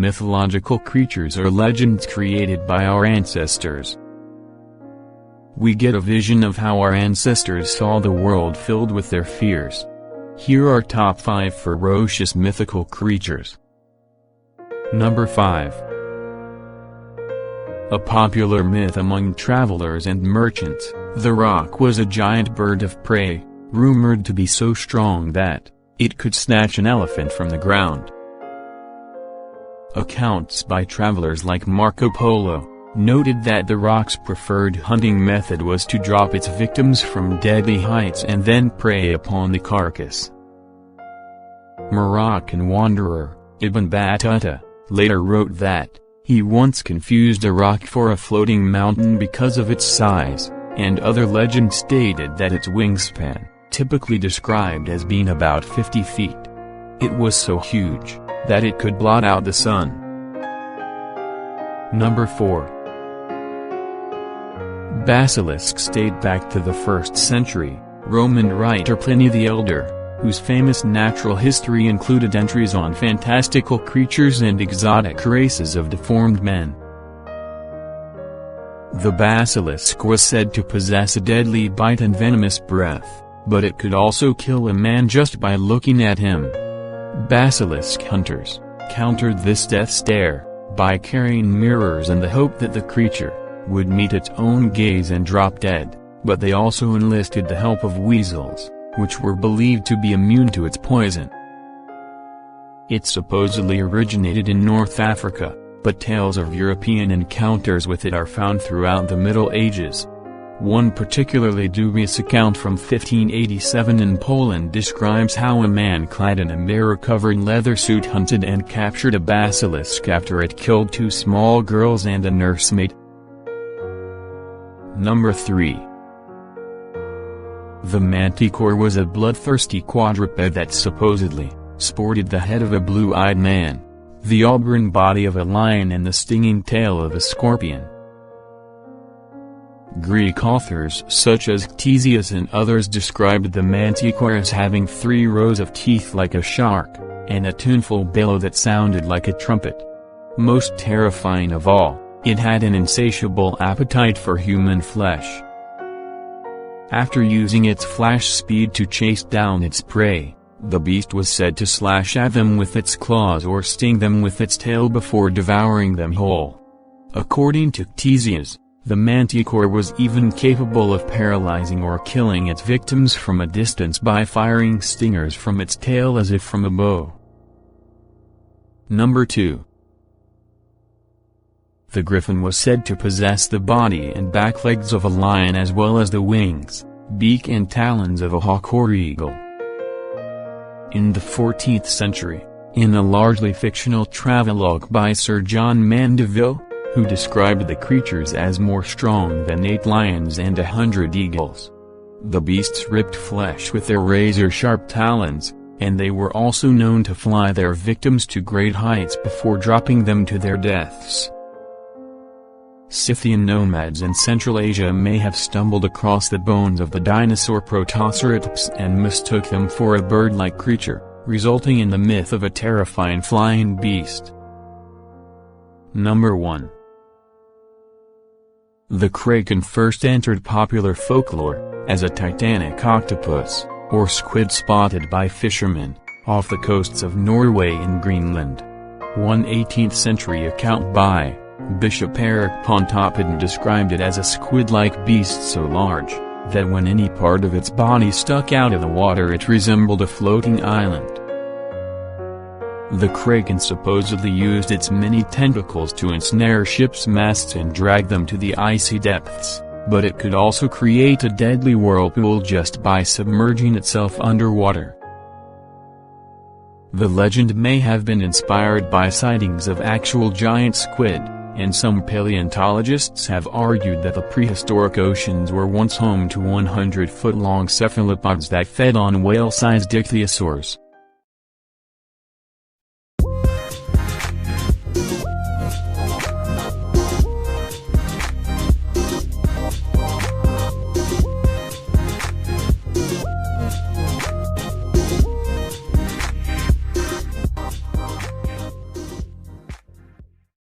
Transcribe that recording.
mythological creatures or legends created by our ancestors. We get a vision of how our ancestors saw the world filled with their fears. Here are top 5 ferocious mythical creatures. Number 5. A popular myth among travelers and merchants, the roc was a giant bird of prey, rumored to be so strong that it could snatch an elephant from the ground. Accounts by travelers like Marco Polo noted that the roc's preferred hunting method was to drop its victims from deadly heights and then prey upon the carcass. Moroccan wanderer, Ibn Battuta, later wrote that he once confused a roc for a floating mountain because of its size, and other legends stated that its wingspan, typically described as being about 50 feet. It was so huge that it could blot out the sun. Number 4. Basilisks date back to the 1st century. Roman writer Pliny the Elder, whose famous natural history included entries on fantastical creatures and exotic races of deformed men. The basilisk was said to possess a deadly bite and venomous breath, but it could also kill a man just by looking at him. Basilisk hunters countered this death stare by carrying mirrors in the hope that the creature would meet its own gaze and drop dead, but they also enlisted the help of weasels, which were believed to be immune to its poison. It supposedly originated in North Africa, but tales of European encounters with it are found throughout the Middle Ages. One particularly dubious account from 1587 in Poland describes how a man clad in a mirror-covered leather suit hunted and captured a basilisk after it killed 2 small girls and a nursemaid. Number 3. The manticore was a bloodthirsty quadruped that supposedly sported the head of a blue-eyed man, the auburn body of a lion and the stinging tail of a scorpion. Greek authors such as Ctesias and others described the manticore as having 3 rows of teeth like a shark, and a tuneful bellow that sounded like a trumpet. Most terrifying of all, it had an insatiable appetite for human flesh. After using its flash speed to chase down its prey, the beast was said to slash at them with its claws or sting them with its tail before devouring them whole. According to Ctesias, the manticore was even capable of paralyzing or killing its victims from a distance by firing stingers from its tail as if from a bow. Number 2. The griffin was said to possess the body and back legs of a lion as well as the wings, beak and talons of a hawk or eagle. In the 14th century, in a largely fictional travelogue by Sir John Mandeville, who described the creatures as more strong than 8 lions and 100 eagles. The beasts ripped flesh with their razor-sharp talons, and they were also known to fly their victims to great heights before dropping them to their deaths. Scythian nomads in Central Asia may have stumbled across the bones of the dinosaur Protoceratops and mistook them for a bird-like creature, resulting in the myth of a terrifying flying beast. Number 1. The kraken first entered popular folklore as a titanic octopus, or squid spotted by fishermen, off the coasts of Norway and Greenland. One 18th-century account by Bishop Eric Pontoppidan described it as a squid-like beast so large, that when any part of its body stuck out of the water it resembled a floating island. The kraken supposedly used its many tentacles to ensnare ships' masts and drag them to the icy depths, but it could also create a deadly whirlpool just by submerging itself underwater. The legend may have been inspired by sightings of actual giant squid, and some paleontologists have argued that the prehistoric oceans were once home to 100-foot-long cephalopods that fed on whale-sized ichthyosaurs.